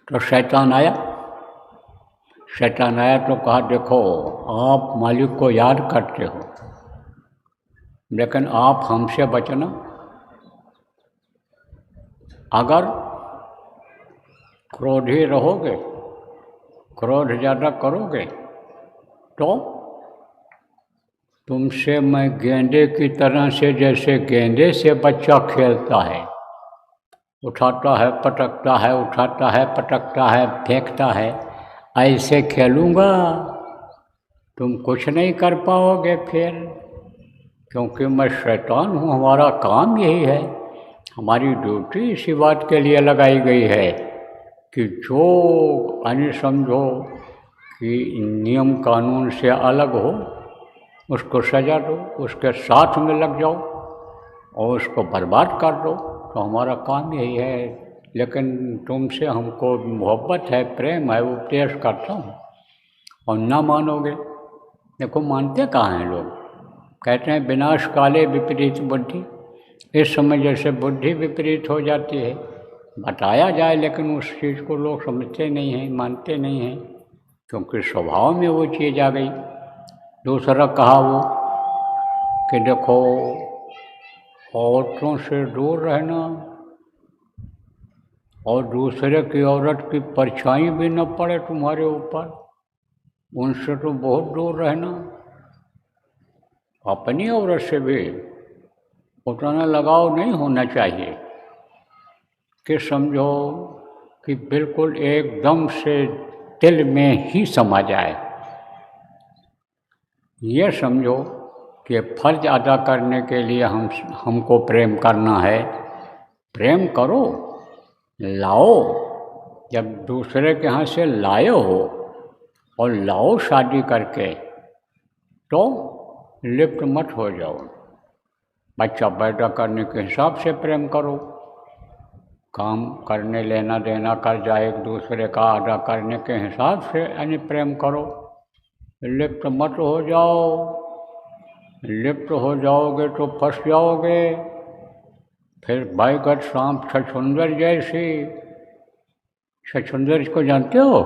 तो शैतान आया। शैतान आया तो कहा, देखो आप मालिक को याद करते हो, लेकिन आप हमसे बचना। अगर क्रोधी रहोगे, क्रोध ज़्यादा करोगे, तो तुमसे मैं गेंदे की तरह से, जैसे गेंदे से बच्चा खेलता है, उठाता है पटकता है, उठाता है पटकता है, फेंकता है, ऐसे खेलूँगा। तुम कुछ नहीं कर पाओगे फिर, क्योंकि मैं शैतान हूँ। हमारा काम यही है, हमारी ड्यूटी इसी बात के लिए लगाई गई है कि जो यानी समझो कि नियम कानून से अलग हो उसको सजा दो, उसके साथ में लग जाओ और उसको बर्बाद कर दो। तो हमारा काम यही है। लेकिन तुमसे हमको मोहब्बत है, प्रेम है, उपदेश करता हूँ और ना मानोगे। देखो मानते कहाँ हैं लोग। कहते हैं विनाश काले विपरीत बुद्धि। इस समय जैसे बुद्धि विपरीत हो जाती है, बताया जाए लेकिन उस चीज़ को लोग समझते नहीं हैं, मानते नहीं हैं, क्योंकि स्वभाव में वो चीज़ आ गई। दूसरा कहा वो कि देखो औरतों से दूर रहना और दूसरे की औरत की परछाई भी न पड़े तुम्हारे ऊपर, उनसे तो बहुत दूर रहना। अपनी औरत से भी उतना लगाव नहीं होना चाहिए कि समझो कि बिल्कुल एकदम से दिल में ही समा जाए। ये समझो कि फर्ज अदा करने के लिए हमको प्रेम करना है। प्रेम करो, लाओ। जब दूसरे के यहाँ से लाए हो और लाओ शादी करके, तो लिप्त मत हो जाओ। बच्चा पैदा करने के हिसाब से प्रेम करो। काम करने लेना देना कर जाए एक दूसरे का अदा करने के हिसाब से यानी प्रेम करो। लिप्त मत हो जाओ। लिप्त हो जाओगे तो फंस जाओगे। फिर भाईगत सांप छछूंदर जैसी। छछूंदर को जानते हो?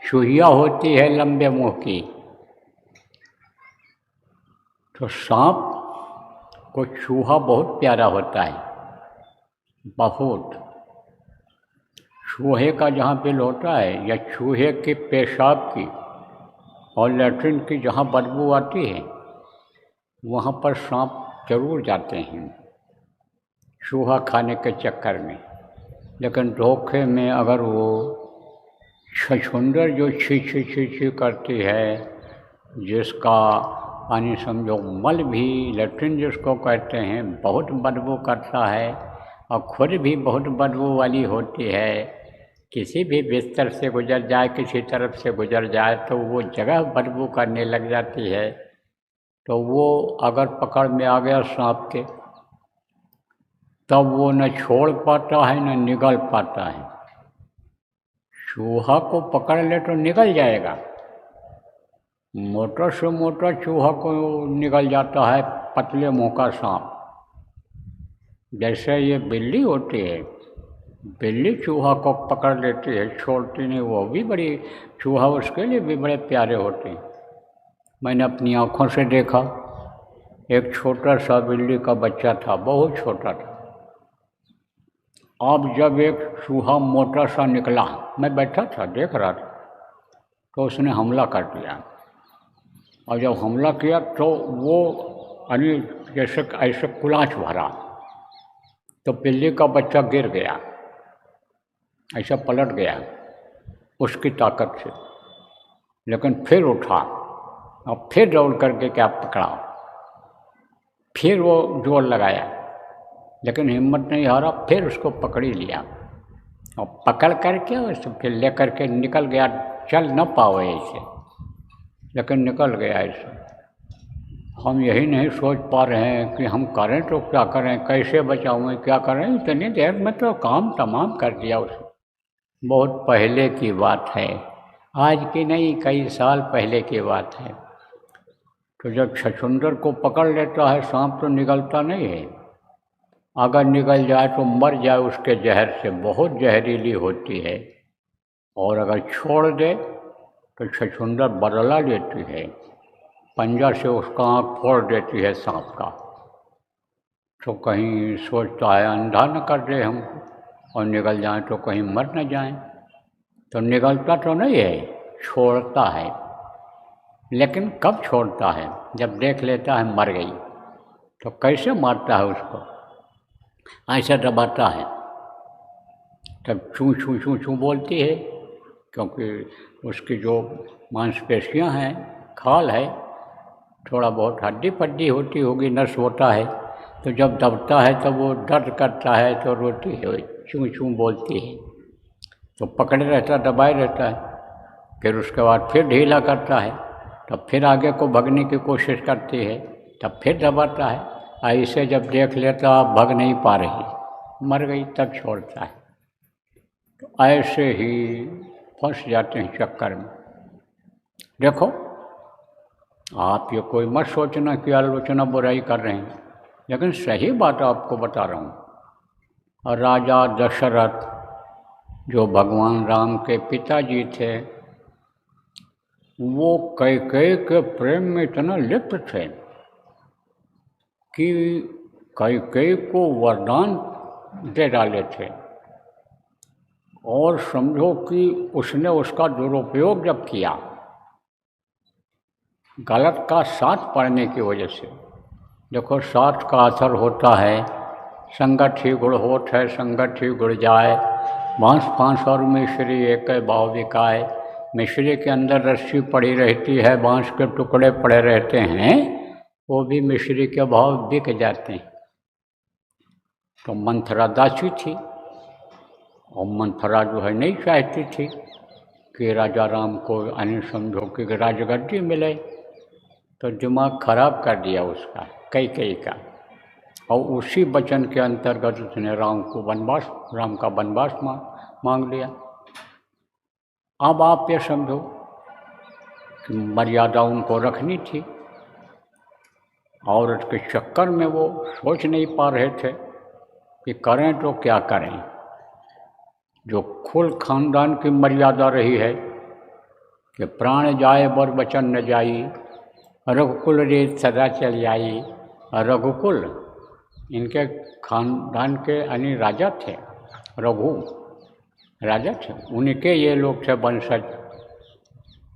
चूहिया होती है लंबे मुंह की। तो सांप को चूहा बहुत प्यारा होता है, बहुत। चूहे का जहाँ बिल होता है या चूहे के पेशाब की और लैट्रिन की जहाँ बदबू आती है, वहाँ पर सांप जरूर जाते हैं चूहा खाने के चक्कर में। लेकिन धोखे में अगर वो छछूंदर जो छी छी छी छी करती है, जिसका यानी समझो मल भी, लैट्रिन जिसको कहते हैं, बहुत बदबू करता है और खुद भी बहुत बदबू वाली होती है, किसी भी बिस्तर से गुजर जाए, किसी तरफ से गुजर जाए तो वो जगह बदबू करने लग जाती है। तो वो अगर पकड़ में आ गया सांप के, तब वो न छोड़ पाता है न निगल पाता है। चूहा को पकड़ ले तो निकल जाएगा, मोटा से मोटा चूहा को निकल जाता है पतले मुंह का सांप। जैसे ये बिल्ली होती है, बिल्ली चूहा को पकड़ लेती है, छोड़ती नहीं। वो भी बड़ी, चूहा उसके लिए भी बड़े प्यारे होते हैं। मैंने अपनी आँखों से देखा, एक छोटा सा बिल्ली का बच्चा था, बहुत छोटा था। अब जब एक चूहा मोटा सा निकला, मैं बैठा था देख रहा था, तो उसने हमला कर दिया। और जब हमला किया तो वो यानी जैसे ऐसे कुलाच भरा, तो बिल्ली का बच्चा गिर गया, ऐसा पलट गया उसकी ताकत से। लेकिन फिर उठा और फिर दौड़ करके क्या पकड़ा, फिर वो जोर लगाया, लेकिन हिम्मत नहीं हारा, फिर उसको पकड़ ही लिया और पकड़ करके उसको फिर ले करके निकल गया। चल न पाओ ऐसे, लेकिन निकल गया ऐसे। हम यही नहीं सोच पा रहे हैं कि हम करें तो क्या करें, कैसे बचाऊँ, क्या करें। इतनी देर में तो काम तमाम कर दिया उसने। बहुत पहले की बात है, आज की नहीं, कई साल पहले की बात है। तो जब छछूंदर को पकड़ लेता है सांप तो निकलता नहीं है, अगर निकल जाए तो मर जाए उसके जहर से, बहुत जहरीली होती है। और अगर छोड़ दे तो छछूंदर बदला लेती है, पंजा से उसका आँख फोड़ देती है सांप का। तो कहीं सोचता है अंधा न कर दे हमको, और निकल जाए तो कहीं मर न जाए। तो निकलता तो नहीं है, छोड़ता है। लेकिन कब छोड़ता है? जब देख लेता है मर गई। तो कैसे मारता है उसको? ऐसे दबाता है, तब चूँ चूँ चूँ चूँ बोलती है, क्योंकि उसकी जो मांसपेशियां हैं, खाल है, थोड़ा बहुत हड्डी पड्डी होती होगी, नस होता है, तो जब दबता है तब वो दर्द करता है तो रोती है, चूँ चूँ बोलती है। तो पकड़े रहता, दबाए रहता है। फिर उसके बाद फिर ढीला करता है, तब फिर आगे को भगने की कोशिश करती है, तब फिर दबाता है। ऐसे जब देख लेता आप भग नहीं पा रही, मर गई, तब छोड़ता है। तो ऐसे ही फंस जाते हैं चक्कर में। देखो, आप ये कोई मत सोचना कि आलोचना बुराई कर रहे हैं, लेकिन सही बात आपको बता रहा हूँ। और राजा दशरथ जो भगवान राम के पिताजी थे, वो कैकेयी के प्रेम में इतना लिप्त थे कि कैकेयी को वरदान दे डाले थे। और समझो कि उसने उसका दुरुपयोग जब किया, गलत का साथ पढ़ने की वजह से। देखो, साथ का असर होता है, संगत ही गुण होत है, संगत ही गुण जाए। बांस फांस और मिश्री एक भाव बिकाए। मिश्री के अंदर रस्सी पड़ी रहती है, बांस के टुकड़े पड़े रहते हैं, वो भी मिश्री के भाव बिक जाते हैं। तो मंथरा दासी थी, और मंथरा जो है नहीं चाहती थी कि राजा राम को अन्य समझो कि राजगद्दी मिले। तो दिमाग खराब कर दिया उसका, कैकेयी का, और उसी वचन के अंतर्गत उसने राम का वनवास मांग लिया। अब आप ये समझो कि मर्यादा उनको रखनी थी, औरत के चक्कर में वो सोच नहीं पा रहे थे कि करें तो क्या करें। जो कुल खानदान की मर्यादा रही है कि प्राण जाए बर वचन न जाई, रघुकुल रीत सदा चल आई। रघुकुल इनके खानदान के यानी राजा थे, रघु राजा थे, उनके ये लोग थे वंशज।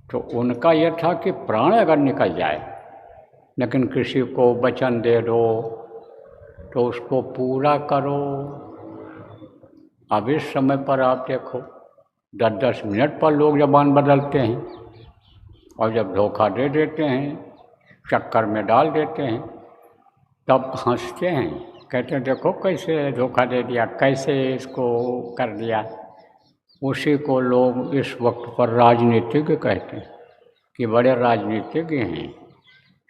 तो उनका यह था कि प्राण अगर निकल जाए, लेकिन किसी को वचन दे दो तो उसको पूरा करो। अब इस समय पर आप देखो, 10-10 मिनट पर लोग ज़बान बदलते हैं, और जब धोखा दे देते हैं, चक्कर में डाल देते हैं, तब हंसते हैं, कहते हैं देखो कैसे धोखा दे दिया, कैसे इसको कर दिया। उसी को लोग इस वक्त पर राजनीतिज्ञ कहते हैं कि बड़े राजनीतिज्ञ हैं।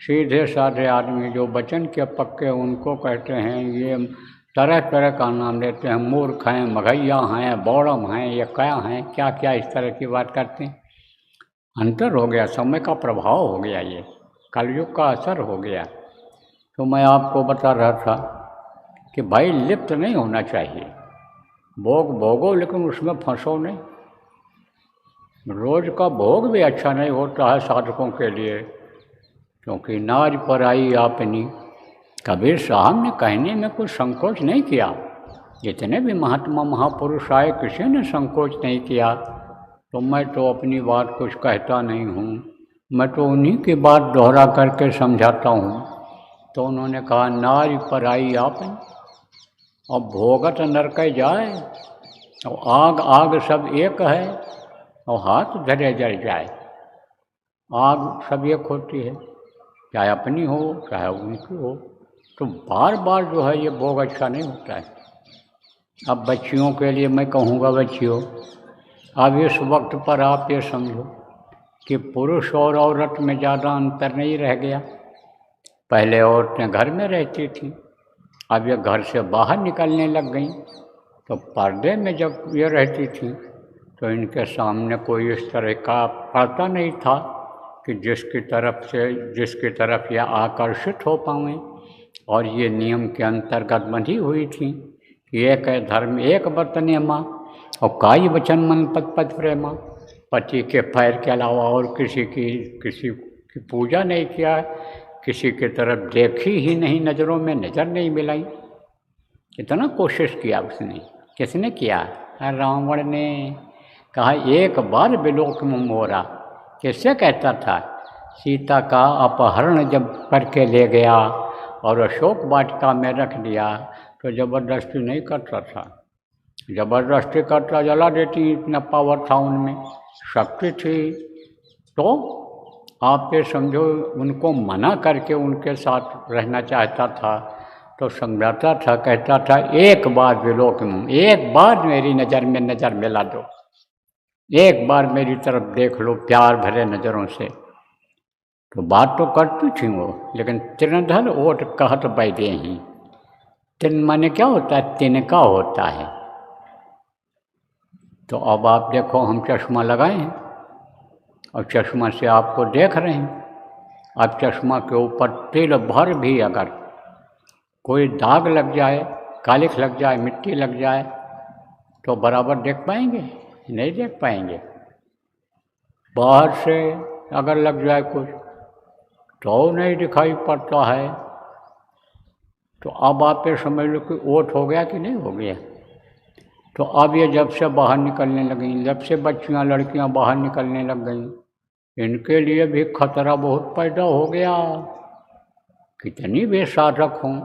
सीधे साधे आदमी जो वचन के पक्के, उनको कहते हैं ये तरह तरह का नाम देते हैं, मूर्ख हैं, मघैया हैं, बौड़म हैं, ये क्या हैं, क्या क्या इस तरह की बात करते हैं। अंतर हो गया, समय का प्रभाव हो गया, ये कलयुग का असर हो गया। तो मैं आपको बता रहा था कि भाई लिप्त नहीं होना चाहिए, भोग भोगो लेकिन उसमें फंसो नहीं। रोज का भोग भी अच्छा नहीं होता है साधकों के लिए, क्योंकि नाज पर आई आपनी। कबीर साहब ने कहने में कुछ संकोच नहीं किया, जितने भी महात्मा महापुरुष आए किसी ने संकोच नहीं किया। तो मैं तो अपनी बात कुछ कहता नहीं हूँ, मैं तो उन्हीं की बात दोहरा करके समझाता हूँ। तो उन्होंने कहा नाज पर आई आपनी, और भोगत नरक जाए, और आग आग सब एक है, और हाथ धरे जल जाए। आग सब एक होती है, चाहे अपनी हो चाहे उनकी हो। तो बार बार जो है ये भोग अच्छा नहीं होता है। अब बच्चियों के लिए मैं कहूँगा, बच्चियों अब इस वक्त पर आप ये समझो कि पुरुष और औरत में ज़्यादा अंतर नहीं रह गया। पहले औरतें घर में रहती थीं, अब ये घर से बाहर निकलने लग गईं। तो पर्दे में जब ये रहती थीं तो इनके सामने कोई इस तरह का पर्दा नहीं था कि जिसकी तरफ ये आकर्षित हो पाएँ, और ये नियम के अंतर्गत बंधी हुई थी कि एक है धर्म एक व्रत नेमा और काई वचन मन पद पद प्रेमा। पति के पैर के अलावा और किसी की पूजा नहीं किया, किसी की तरफ देखी ही नहीं, नज़रों में नज़र नहीं मिलाई। इतना कोशिश किया उसने। किसने किया? रावण ने। कहा एक बार विलोक में मोरा। किससे कहता था? सीता का अपहरण जब करके ले गया और अशोक वाटिका में रख दिया तो ज़बरदस्ती नहीं करता था। ज़बरदस्ती करता जला देती, इतना पावर था उनमें, शक्ति थी। तो आप ये समझो उनको मना करके उनके साथ रहना चाहता था तो समझाता था, कहता था एक बार विलोक में, एक बार मेरी नज़र में नज़र मिला दो, एक बार मेरी तरफ देख लो प्यार भरे नज़रों से। तो बात तो करती थी वो, लेकिन तृणधर ओट कहत बैठे ही। तृण माने क्या होता है? तिनका होता है। तो अब आप देखो हम चश्मा लगाए हैं और चश्मा से आपको देख रहे हैं। अब चश्मा के ऊपर तिल भर भी अगर कोई दाग लग जाए, कालिख लग जाए, मिट्टी लग जाए तो बराबर देख पाएंगे? नहीं देख पाएंगे। बाहर से अगर लग जाए कुछ तो नहीं दिखाई पड़ता है। तो अब आप ये समझ लो कि ओट हो गया कि नहीं हो गया। तो अब ये जब से बाहर निकलने लगीं, जब से बच्चियां लड़कियां बाहर निकलने लग गईं, इनके लिए भी खतरा बहुत पैदा हो गया। कितनी भी साधक हों,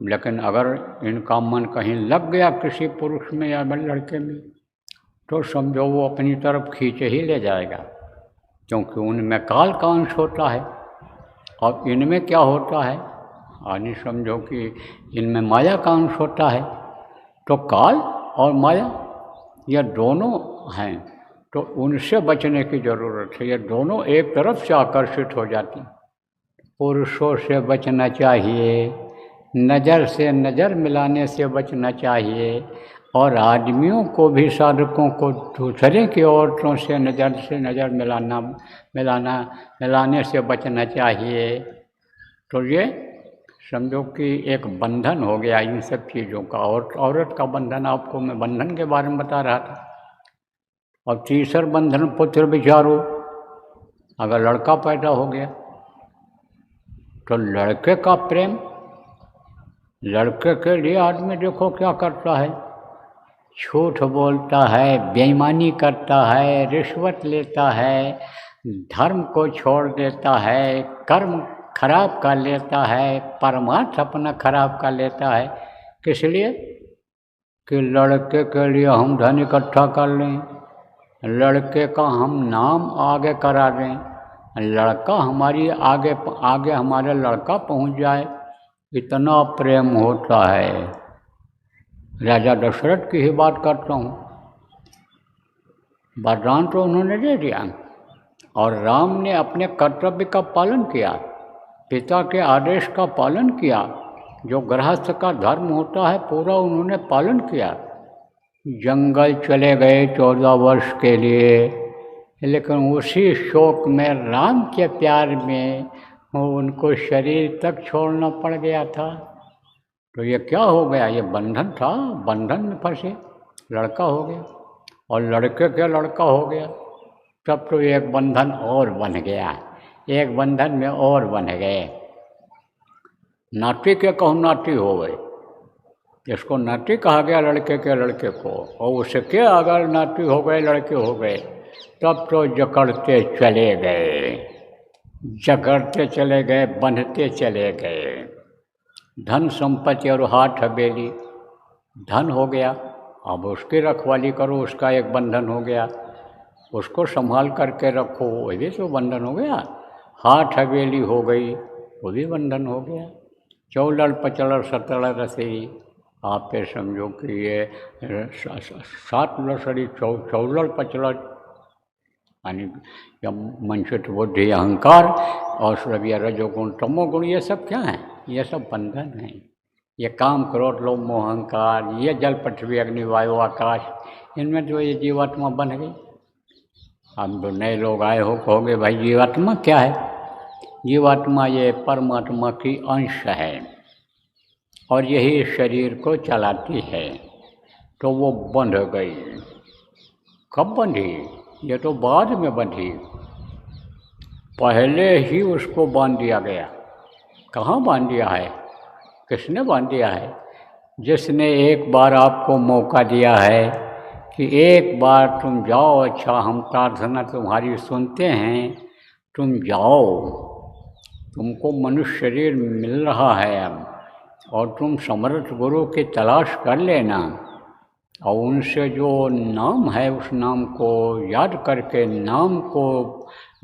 लेकिन अगर इनका मन कहीं लग गया किसी पुरुष में या लड़के में तो समझो वो अपनी तरफ खींचे ही ले जाएगा, क्योंकि उनमें काल का अंश होता है और इनमें क्या होता है? यानी समझो कि इनमें माया का अंश होता है। तो काल और माया ये दोनों हैं, तो उनसे बचने की ज़रूरत है। ये दोनों एक तरफ से आकर्षित हो जाती। पुरुषों से बचना चाहिए, नज़र से नज़र मिलाने से बचना चाहिए और आदमियों को भी, साधकों को दूसरे की औरतों से नज़र मिलाने से बचना चाहिए। तो ये समझो कि एक बंधन हो गया इन सब चीज़ों का। और औरत का बंधन, आपको मैं बंधन के बारे में बता रहा था। और तीसरा बंधन पुत्र विचारो। अगर लड़का पैदा हो गया तो लड़के का प्रेम, लड़के के लिए आदमी देखो क्या करता है, झूठ बोलता है, बेईमानी करता है, रिश्वत लेता है, धर्म को छोड़ देता है, कर्म खराब कर लेता है, परमार्थ अपना खराब कर लेता है। किस लिए? कि लड़के के लिए हम धन इकट्ठा कर लें, लड़के का हम नाम आगे करा दें, लड़का हमारी आगे हमारा लड़का पहुंच जाए, इतना प्रेम होता है। राजा दशरथ की ही बात करता हूँ। वरदान तो उन्होंने दे दिया और राम ने अपने कर्तव्य का पालन किया, पिता के आदेश का पालन किया, जो गृहस्थ का धर्म होता है पूरा उन्होंने पालन किया। जंगल चले गए 14 वर्ष के लिए, लेकिन उसी शोक में, राम के प्यार में उनको शरीर तक छोड़ना पड़ गया था। तो ये क्या हो गया? ये बंधन था, बंधन में फंसे, लड़का हो गया और लड़के के लड़का हो गया। तब तो एक बंधन और बन गया, एक बंधन में और बन गए। नाती के कहूँ नाती हो गए, इसको नाती कहा गया लड़के के लड़के को, और उसके अगर नाती हो गए, लड़के हो गए, तब तो जकड़ते चले गए, जकड़ते चले गए, बंधते चले गए। धन संपत्ति और हाथ हवेली, धन हो गया, अब उसकी रखवाली करो, उसका एक बंधन हो गया, उसको संभाल करके रखो, वो भी तो बंधन हो गया। हाथ हवेली हो गई, वो भी बंधन हो गया। चौलड़ पचलड़ सतड़ रसई, आप पे समझो कि ये 7 लसड़ी चौलड़ पचलड़, यानी मनचित बुद्धि अहंकार और श्रव्य रजोगुण तमोगुण, ये सब क्या है? ये सब बंधन है। ये काम क्रोध लोभ मोह अहंकार, ये जल पृथ्वी अग्नि वायु आकाश, इनमें जो ये जीवात्मा बन गई। अब जो नए लोग आए हो कहोगे भाई जीवात्मा क्या है? जीवात्मा ये परमात्मा की अंश है। और यही शरीर को चलाती है। तो वो बंध गई। कब बंधी? ये तो बाद में बंधी, पहले ही उसको बांध दिया गया। कहाँ बांध दिया है? किसने बांध दिया है? जिसने एक बार आपको मौका दिया है कि एक बार तुम जाओ, अच्छा हम प्रार्थना तुम्हारी सुनते हैं, तुम जाओ, तुमको मनुष्य शरीर मिल रहा है अब, और तुम समर्थ गुरु की तलाश कर लेना, और उनसे जो नाम है उस नाम को याद करके, नाम को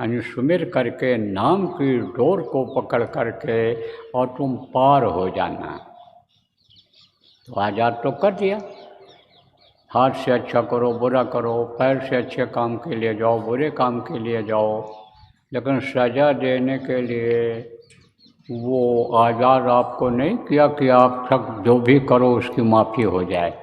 सुमिर करके, नाम की डोर को पकड़ करके और तुम पार हो जाना। तो आज़ाद तो कर दिया। हाथ से अच्छा करो, बुरा करो, पैर से अच्छे काम के लिए जाओ, बुरे काम के लिए जाओ, लेकिन सज़ा देने के लिए वो आज़ाद आपको नहीं किया कि आप सब जो भी करो उसकी माफ़ी हो जाए।